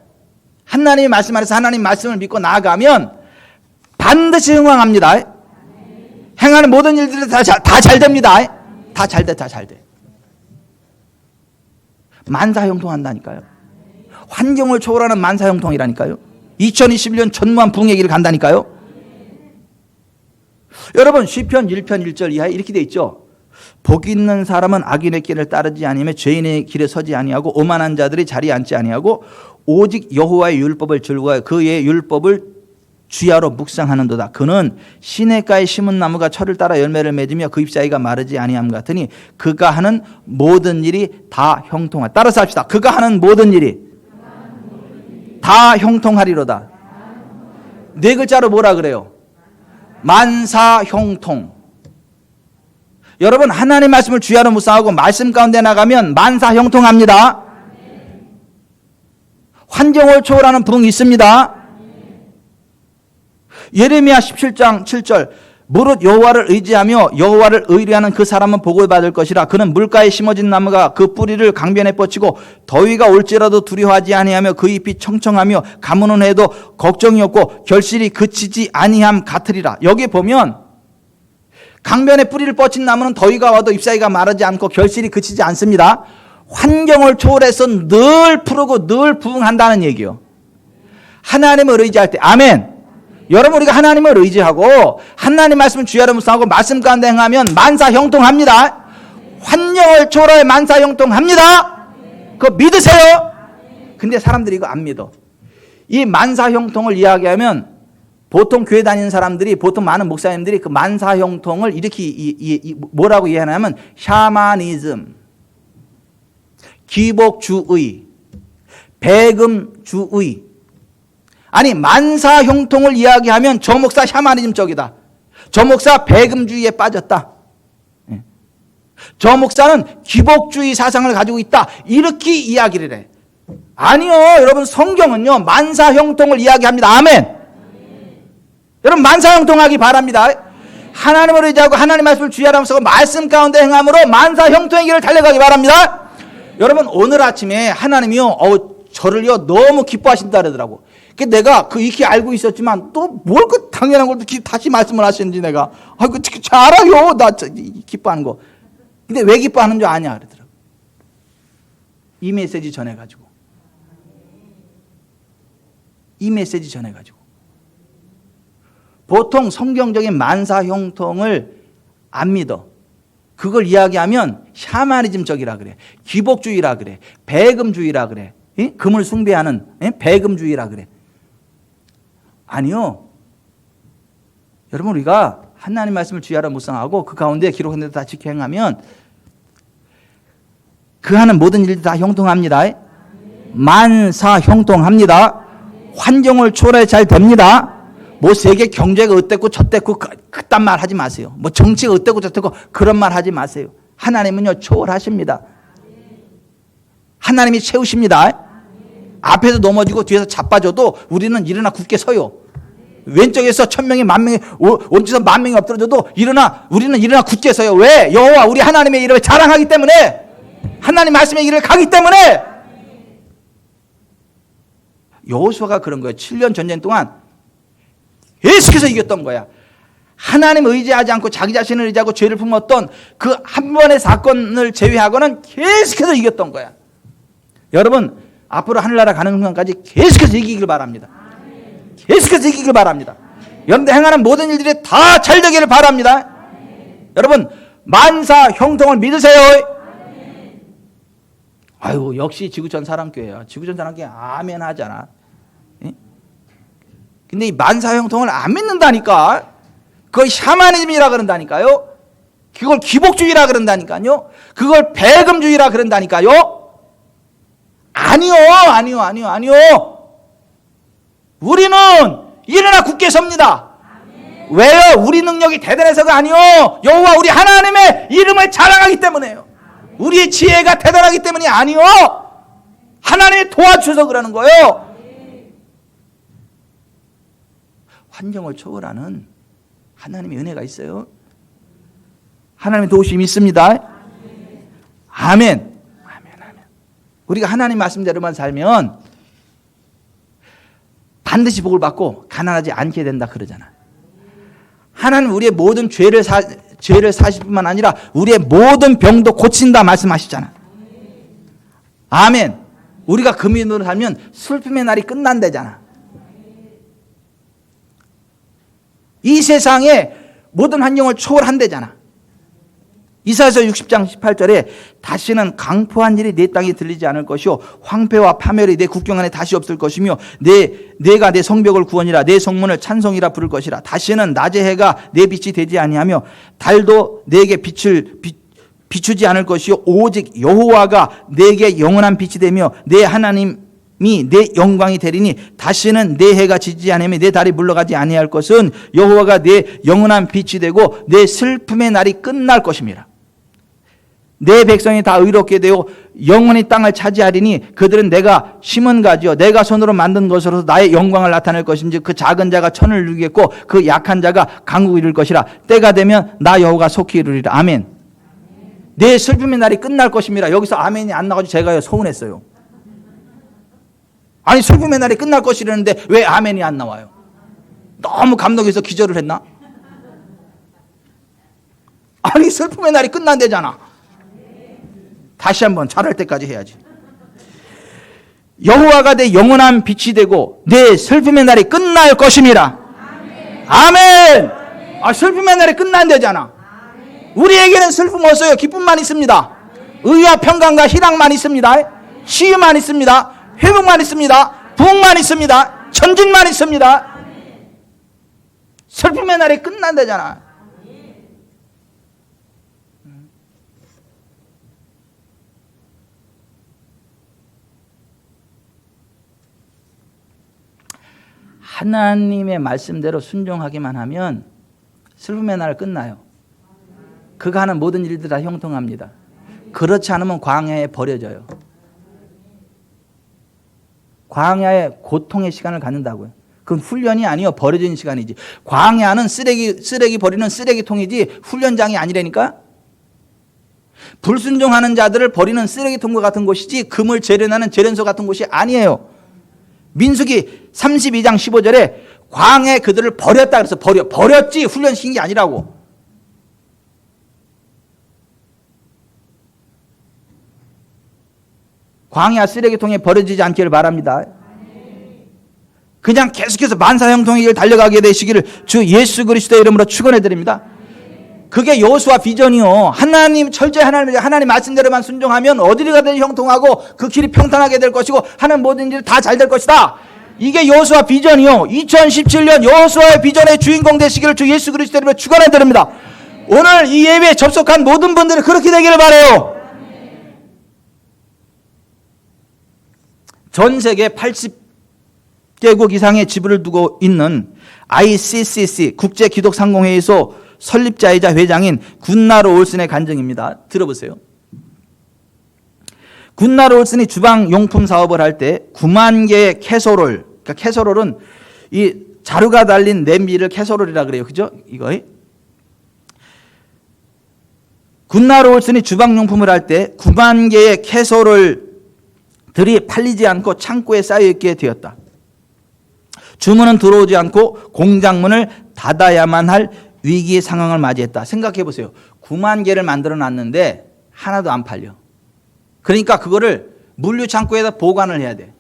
하나님의 말씀 안에서 하나님 말씀을 믿고 나아가면 반드시 흥왕합니다. 행하는 모든 일들이 다 잘 됩니다. 다 잘 돼. 만사형통한다니까요. 환경을 초월하는 만사형통이라니까요. 2021년 전무한 부흥의 길을 간다니까요. 여러분, 시편 1편 1절 이하에 이렇게 돼 있죠. 복 있는 사람은 악인의 길을 따르지 아니하며 죄인의 길에 서지 아니하고 오만한 자들이 자리에 앉지 아니하고 오직 여호와의 율법을 즐거워하여 그의 율법을 주야로 묵상하는도다. 그는 시냇가에 심은 나무가 철을 따라 열매를 맺으며 그 잎사귀가 마르지 아니함 같으니 그가 하는 모든 일이 다 형통하리로다. 따라서 합시다. 그가 하는 모든 일이 다 형통하리로다. 네 글자로 뭐라 그래요? 만사형통. 여러분, 하나님 말씀을 주야로 묵상하고 말씀 가운데 나가면 만사형통합니다. 환경을 초월하는 부흥이 있습니다. 예레미야 17장 7절, 무릇 여호와를 의지하며 여호와를 의뢰하는 그 사람은 복을 받을 것이라. 그는 물가에 심어진 나무가 그 뿌리를 강변에 뻗치고 더위가 올지라도 두려워하지 아니하며 그 잎이 청청하며 가무는 해도 걱정이 없고 결실이 그치지 아니함 같으리라. 여기 보면 강변에 뿌리를 뻗친 나무는 더위가 와도 잎사귀가 마르지 않고 결실이 그치지 않습니다. 환경을 초월해서 늘 푸르고 늘 부흥한다는 얘기요. 하나님을 의지할 때. 아멘. 여러분, 우리가 하나님을 의지하고 하나님 말씀을 주야로 묵상하고 말씀 가운데 행하면 만사형통합니다. 환경을 초월해 만사형통합니다. 그거 믿으세요. 근데 사람들이 이거 안 믿어. 이 만사형통을 이야기하면 보통 교회 다니는 사람들이, 보통 많은 목사님들이 그 만사형통을 이렇게 뭐라고 이해하냐면 샤머니즘, 기복주의, 배금주의. 아니, 만사형통을 이야기하면 저 목사 샤머니즘 쪽이다. 저 목사 배금주의에 빠졌다. 저 목사는 기복주의 사상을 가지고 있다. 이렇게 이야기를 해. 아니요. 여러분, 성경은요 만사형통을 이야기합니다. 아멘. 여러분, 만사형통하기 바랍니다. 하나님을 의지하고 하나님 말씀을 주의하라고 쓰고 말씀 가운데 행함으로 만사형통의 길을 달려가기 바랍니다. 여러분, 오늘 아침에 하나님이요 저를요 너무 기뻐하신다 그러더라고. 내가 그 익히 알고 있었지만 또 뭘 그 당연한 걸 다시 말씀을 하시는지 내가 잘 알아요. 나 기뻐하는 거. 근데 왜 기뻐하는 줄 아냐 그러더라고. 이 메시지 전해가지고. 이 메시지 전해가지고. 보통 성경적인 만사형통을 안 믿어. 그걸 이야기하면 샤머니즘적이라 그래. 기복주의라 그래. 배금주의라 그래. 금을 숭배하는 배금주의라 그래. 아니요. 여러분, 우리가 하나님 말씀을 주의하라 묵상하고 그 가운데 기록한 대로 다 지켜 행하면 그 하는 모든 일들이 다 형통합니다. 만사 형통합니다. 환경을 초월해 잘 됩니다. 뭐 세계 경제가 어땠고 저땠고 그딴 말 하지 마세요. 뭐 정치가 어땠고 저땠고 그런 말 하지 마세요. 하나님은요 초월하십니다. 하나님이 채우십니다. 앞에서 넘어지고 뒤에서 자빠져도 우리는 일어나 굳게 서요. 왼쪽에서 1000명이 10,000명이 오른쪽에서 10,000명이 엎드려져도 우리는 일어나 굳게 서요. 왜? 여호와 우리 하나님의 이름을 자랑하기 때문에, 하나님 말씀의 길을 가기 때문에. 여호수아가 그런 거예요. 7년 전쟁 동안 계속해서 이겼던 거야. 하나님 의지하지 않고 자기 자신을 의지하고 죄를 품었던 그 한 번의 사건을 제외하고는 계속해서 이겼던 거야. 여러분, 앞으로 하늘나라 가는 순간까지 계속해서 이기길 바랍니다. 계속해서 이기길 바랍니다. 여러분들 행하는 모든 일들이 다 잘 되기를 바랍니다. 여러분, 만사 형통을 믿으세요. 아유, 역시 지구촌 사랑교회야. 지구촌 사랑교회 아멘 하잖아. 근데 이 만사 형통을 안 믿는다니까. 그걸 샤머니즘이라 그런다니까요. 그걸 기복주의라 그런다니까요. 그걸 배금주의라 그런다니까요. 아니요. 우리는 일어나 굳게 섭니다. 왜요? 우리 능력이 대단해서가 아니요. 여호와 우리 하나님의 이름을 자랑하기 때문에요. 우리의 지혜가 대단하기 때문이 아니요. 하나님이 도와주셔서 그러는 거예요. 환경을 초월하는 하나님의 은혜가 있어요. 하나님의 도우심이 있습니다. 아멘. 우리가 하나님 말씀대로만 살면 반드시 복을 받고 가난하지 않게 된다 그러잖아. 하나님 우리의 모든 죄를 사실 뿐만 아니라 우리의 모든 병도 고친다 말씀하시잖아. 아멘. 우리가 그 믿음으로 살면 슬픔의 날이 끝난다잖아. 이 세상의 모든 환경을 초월한대잖아. 이사야서 60장 18절에 다시는 강포한 일이 내 땅에 들리지 않을 것이요 황폐와 파멸이 내 국경 안에 다시 없을 것이며 내가 내 성벽을 구원이라 내 성문을 찬송이라 부를 것이라. 다시는 낮의 해가 내 빛이 되지 아니하며 달도 내게 빛을 비추지 않을 것이요 오직 여호와가 내게 영원한 빛이 되며 내 하나님이 내 영광이 되리니 다시는 내 해가 지지 않으며 내 달이 물러가지 아니할 것은 여호와가 내 영원한 빛이 되고 내 슬픔의 날이 끝날 것입니다. 내 백성이 다 의롭게 되어 영원히 땅을 차지하리니 그들은 내가 심은 가지요 내가 손으로 만든 것으로서 나의 영광을 나타낼 것인지 그 작은 자가 천을 누리겠고 그 약한 자가 강국을 이룰 것이라. 때가 되면 나 여호와가 속히 이루리라. 아멘. 내 슬픔의 날이 끝날 것입니다. 여기서 아멘이 안 나가지고 제가 서운했어요. 아니 슬픔의 날이 끝날 것이라는데 왜 아멘이 안 나와요? 너무 감동해서 기절을 했나? 아니 슬픔의 날이 끝난대잖아. 다시 한번 잘할 때까지 해야지. 여호와가 내 영원한 빛이 되고 내 슬픔의 날이 끝날 것임이라. 아멘. 아 슬픔의 날이 끝난대잖아. 우리에게는 슬픔 없어요. 기쁨만 있습니다. 의와 평강과 희락만 있습니다. 치유만 있습니다. 회복만 있습니다. 부흥만 있습니다. 전진만 있습니다. 슬픔의 날이 끝난다잖아. 하나님의 말씀대로 순종하기만 하면 슬픔의 날 끝나요. 그가 하는 모든 일들 다 형통합니다. 그렇지 않으면 광야에 버려져요. 광야에 고통의 시간을 갖는다고요. 그건 훈련이 아니요 버려지는 시간이지. 광야는 쓰레기 버리는 쓰레기통이지 훈련장이 아니라니까. 불순종하는 자들을 버리는 쓰레기통과 같은 곳이지 금을 재련하는 재련소 같은 곳이 아니에요. 민수기 32장 15절에 광야에 그들을 버렸다 그래서 버렸지 훈련시킨 게 아니라고. 광야 쓰레기통에 버려지지 않기를 바랍니다. 그냥 계속해서 만사형통의 길 달려가게 되시기를 주 예수 그리스도의 이름으로 축원해 드립니다. 그게 여호수아 비전이요. 하나님 철저히 하나님 말씀대로만 순종하면 어디를 가든 형통하고 그 길이 평탄하게 될 것이고 하는 모든 일 다 잘 될 것이다. 이게 여호수아 비전이요. 2017년 여호수아의 비전의 주인공 되시기를 주 예수 그리스도의 이름으로 축원해 드립니다. 오늘 이 예배에 접속한 모든 분들이 그렇게 되기를 바라요. 전 세계 80개국 이상의 지부를 두고 있는 ICCC 국제기독상공회의소 설립자이자 회장인 굿나로 올슨의 간증입니다. 들어보세요. 굿나로 올슨이 주방용품 사업을 할 때 9만 개의 캐서롤, 그러니까 캐서롤은 이 자루가 달린 냄비를 캐서롤이라 그래요. 그죠? 이거. 굿나로 올슨이 주방용품을 할 때 9만 개의 캐서롤들이 팔리지 않고 창고에 쌓여있게 되었다. 주문은 들어오지 않고 공장문을 닫아야만 할 위기 상황을 맞이했다. 생각해 보세요. 9만 개를 만들어 놨는데 하나도 안 팔려. 그러니까 그거를 물류창고에다 보관을 해야 돼.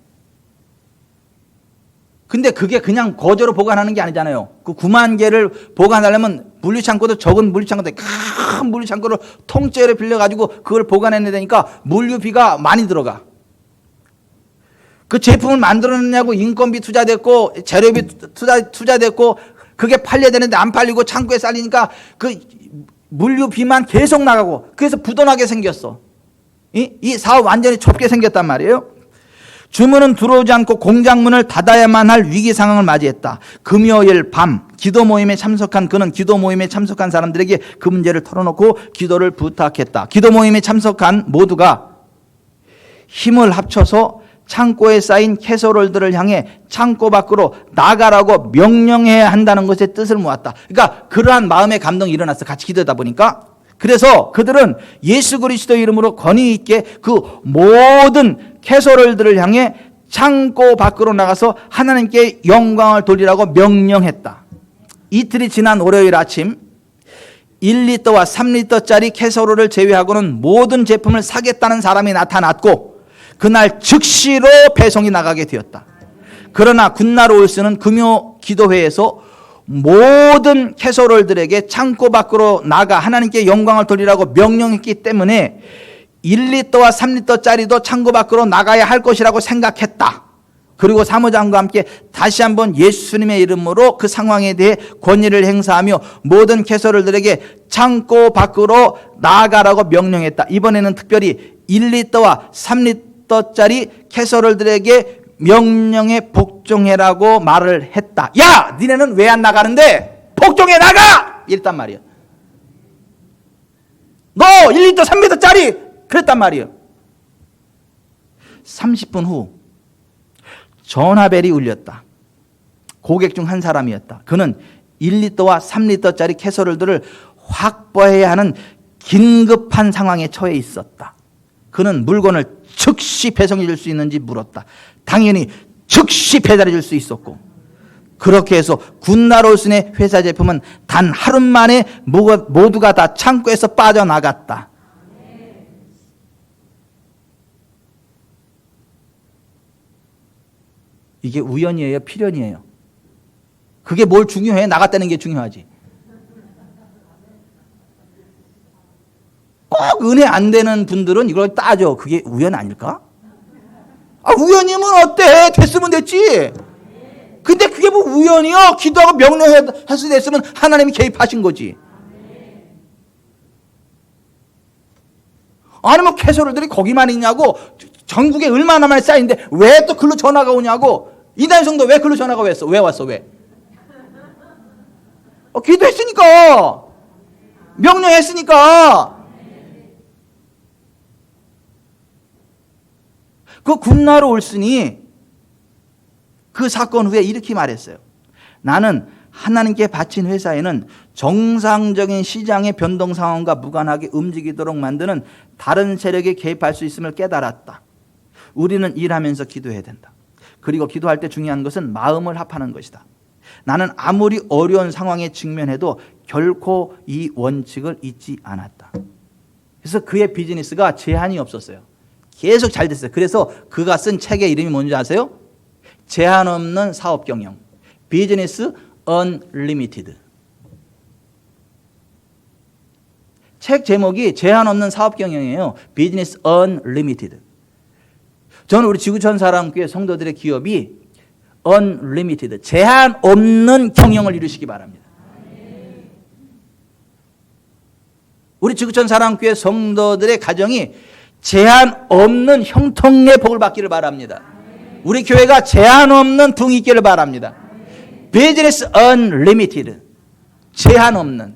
근데 그게 그냥 거저로 보관하는 게 아니잖아요. 그 9만 개를 보관하려면 물류창고도 적은 물류창고도 큰 물류창고를 통째로 빌려가지고 그걸 보관해야 되니까 물류비가 많이 들어가. 그 제품을 만들어내냐고 인건비 투자됐고 재료비 투자됐고 그게 팔려야 되는데 안 팔리고 창고에 쌓이니까 그 물류비만 계속 나가고 그래서 부도나게 생겼어. 이 사업 완전히 좁게 생겼단 말이에요. 주문은 들어오지 않고 공장문을 닫아야만 할 위기 상황을 맞이했다. 금요일 밤 기도 모임에 참석한 그는 기도 모임에 참석한 사람들에게 그 문제를 털어놓고 기도를 부탁했다. 기도 모임에 참석한 모두가 힘을 합쳐서 창고에 쌓인 캐서롤들을 향해 창고 밖으로 나가라고 명령해야 한다는 것의 뜻을 모았다. 그러니까 그러한 마음의 감동이 일어났어. 같이 기도하다 보니까. 그래서 그들은 예수 그리스도 이름으로 권위 있게 그 모든 캐서롤들을 향해 창고 밖으로 나가서 하나님께 영광을 돌리라고 명령했다. 이틀이 지난 월요일 아침 1리터와 3리터짜리 캐서롤을 제외하고는 모든 제품을 사겠다는 사람이 나타났고 그날 즉시로 배송이 나가게 되었다. 그러나 굿나로 올슨은 금요 기도회에서 모든 캐서롤들에게 창고 밖으로 나가 하나님께 영광을 돌리라고 명령했기 때문에 1리터와 3리터짜리도 창고 밖으로 나가야 할 것이라고 생각했다. 그리고 사무장과 함께 다시 한번 예수님의 이름으로 그 상황에 대해 권위를 행사하며 모든 캐서롤들에게 창고 밖으로 나가라고 명령했다. 이번에는 특별히 1리터와 3리터짜리 캐서롤들에게 명령에 복종해라고 말을 했다. 야! 니네는 왜 안 나가는데? 복종해 나가! 이랬단 말이야. 너 1리터 3리터짜리! 그랬단 말이에요. 30분 후 전화벨이 울렸다. 고객 중 한 사람이었다. 그는 1리터와 3리터짜리 캐서롤들을 확보해야 하는 긴급한 상황에 처해 있었다. 그는 물건을 즉시 배송해 줄 수 있는지 물었다. 당연히 즉시 배달해 줄 수 있었고, 그렇게 해서 굿나롤슨의 회사 제품은 단 하루 만에 모두가 다 창고에서 빠져나갔다. 이게 우연이에요? 필연이에요? 그게 뭘 중요해? 나갔다는 게 중요하지. 꼭 은혜 안 되는 분들은 이걸 따져. 그게 우연 아닐까? 우연이면 어때? 됐으면 됐지. 근데 그게 뭐 우연이요? 기도하고 명령해서 됐으면 하나님이 개입하신 거지. 아니 뭐 캐서롤들이 거기만 있냐고. 전국에 얼마나 많이 쌓이는데 왜 또 글로 전화가 오냐고. 이단 성도 왜 글로 전화가 왔어? 왜 왔어? 왜? 기도했으니까. 명령했으니까. 그 굿나로 올슨이 그 사건 후에 이렇게 말했어요. 나는 하나님께 바친 회사에는 정상적인 시장의 변동 상황과 무관하게 움직이도록 만드는 다른 세력에 개입할 수 있음을 깨달았다. 우리는 일하면서 기도해야 된다. 그리고 기도할 때 중요한 것은 마음을 합하는 것이다. 나는 아무리 어려운 상황에 직면해도 결코 이 원칙을 잊지 않았다. 그래서 그의 비즈니스가 제한이 없었어요. 계속 잘 됐어요. 그래서 그가 쓴 책의 이름이 뭔지 아세요? 제한 없는 사업 경영. 비즈니스 언리미티드. 책 제목이 제한 없는 사업 경영이에요. 비즈니스 언리미티드. 저는 우리 지구촌 사람교회 성도들의 기업이 언리미티드, 제한 없는 경영을 이루시기 바랍니다. 우리 지구촌 사람교회 성도들의 가정이 제한 없는 형통의 복을 받기를 바랍니다. 우리 교회가 제한 없는 붕이 있기를 바랍니다. 비즈니스 언리미티드, 제한 없는.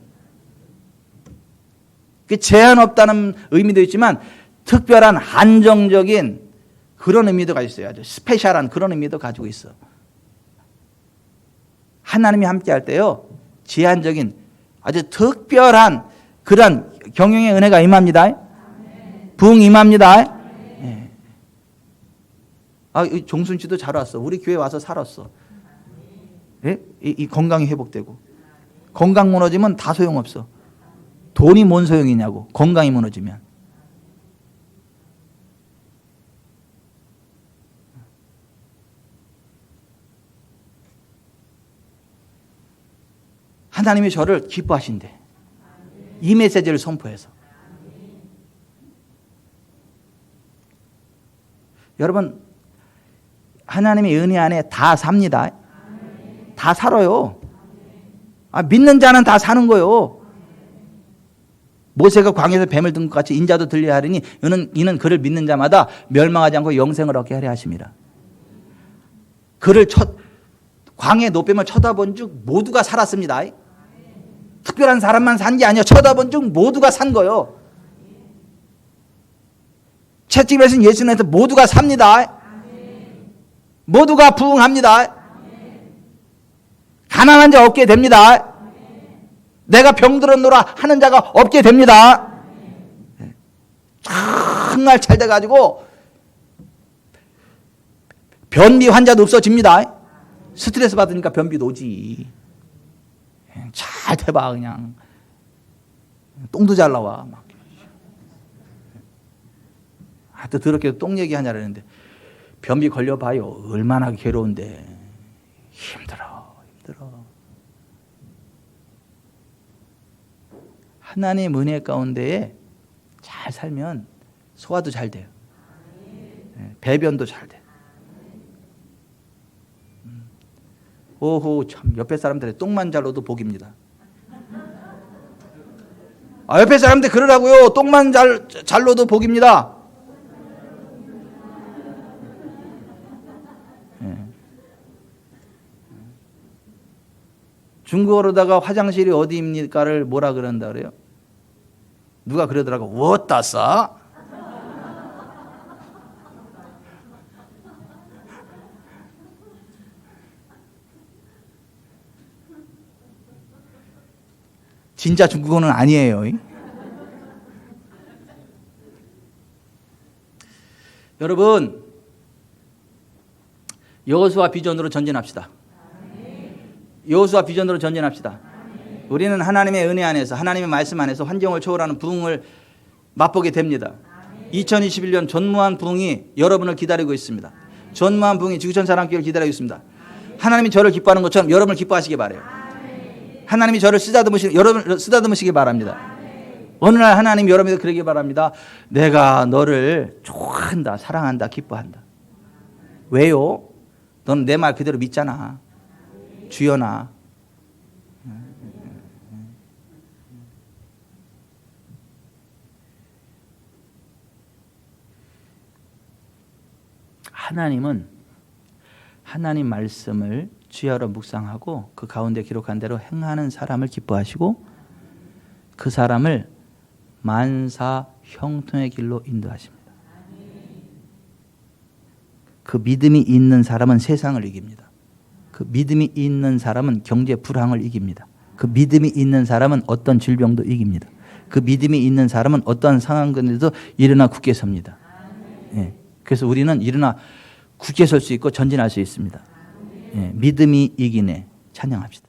그 제한 없다는 의미도 있지만 특별한 한정적인 그런 의미도 가지고 있어요. 아주 스페셜한 그런 의미도 가지고 있어. 하나님이 함께 할 때요, 제한적인 아주 특별한 그런 경영의 은혜가 임합니다. 부흥 임합니다. 네. 종순 씨도 잘 왔어. 우리 교회 와서 살았어. 네? 이 건강이 회복되고. 건강 무너지면 다 소용없어. 돈이 뭔 소용이냐고. 건강이 무너지면. 하나님이 저를 기뻐하신대. 이 메시지를 선포해서. 여러분, 하나님의 은혜 안에 다 삽니다. 다 살아요. 믿는 자는 다 사는 거예요. 모세가 광야에서 뱀을 든 것 같이 인자도 들려야 하리니 이는 그를 믿는 자마다 멸망하지 않고 영생을 얻게 하려 하심이라. 광야의 노뱀을 쳐다본 즉 모두가 살았습니다. 특별한 사람만 산 게 아니야. 쳐다본 즉 모두가 산 거예요. 채찍에서는 예수님한테 모두가 삽니다. 모두가 부흥합니다. 가난한 자 없게 됩니다. 내가 병들었노라 하는 자가 없게 됩니다. 정말 잘 돼가지고 변비 환자도 없어집니다. 스트레스 받으니까 변비도 오지. 잘 돼봐 그냥. 똥도 잘 나와. 막. 하여튼 더럽게 똥 얘기하냐 그러는데 변비 걸려봐요. 얼마나 괴로운데. 힘들어. 하나님의 은혜 가운데에 잘 살면 소화도 잘 돼요. 배변도 잘 돼. 오호, 참 옆에 사람들의 똥만 잘로도 복입니다. 옆에 사람들 그러라고요. 똥만 잘로도 복입니다. 중국어로다가 화장실이 어디입니까를 뭐라 그런다 그래요? 누가 그러더라고. 어디다 써? 진짜 중국어는 아니에요. 여러분, 여호수아 비전으로 전진합시다. 여호수아 비전으로 전진합시다. 우리는 하나님의 은혜 안에서, 하나님의 말씀 안에서 환경을 초월하는 부흥을 맛보게 됩니다. 2021년 전무한 부흥이 여러분을 기다리고 있습니다. 전무한 부흥이 지구촌 사람교회를 기다리고 있습니다. 하나님이 저를 기뻐하는 것처럼 여러분을 기뻐하시기 바라요. 하나님이 저를 여러분을 쓰다듬으시기 바랍니다. 어느 날 하나님이 여러분에게 그러기 바랍니다. 내가 너를 좋아한다, 사랑한다, 기뻐한다. 왜요? 너는 내 말 그대로 믿잖아. 주여나. 하나님은 하나님 말씀을 주야로 묵상하고 그 가운데 기록한 대로 행하는 사람을 기뻐하시고 그 사람을 만사 형통의 길로 인도하십니다. 그 믿음이 있는 사람은 세상을 이깁니다. 그 믿음이 있는 사람은 경제 불황을 이깁니다. 그 믿음이 있는 사람은 어떤 질병도 이깁니다. 그 믿음이 있는 사람은 어떤 상황 가운데도 일어나 굳게 섭니다. 예. 그래서 우리는 일어나 굳게 설 수 있고 전진할 수 있습니다. 예. 믿음이 이기네. 찬양합시다.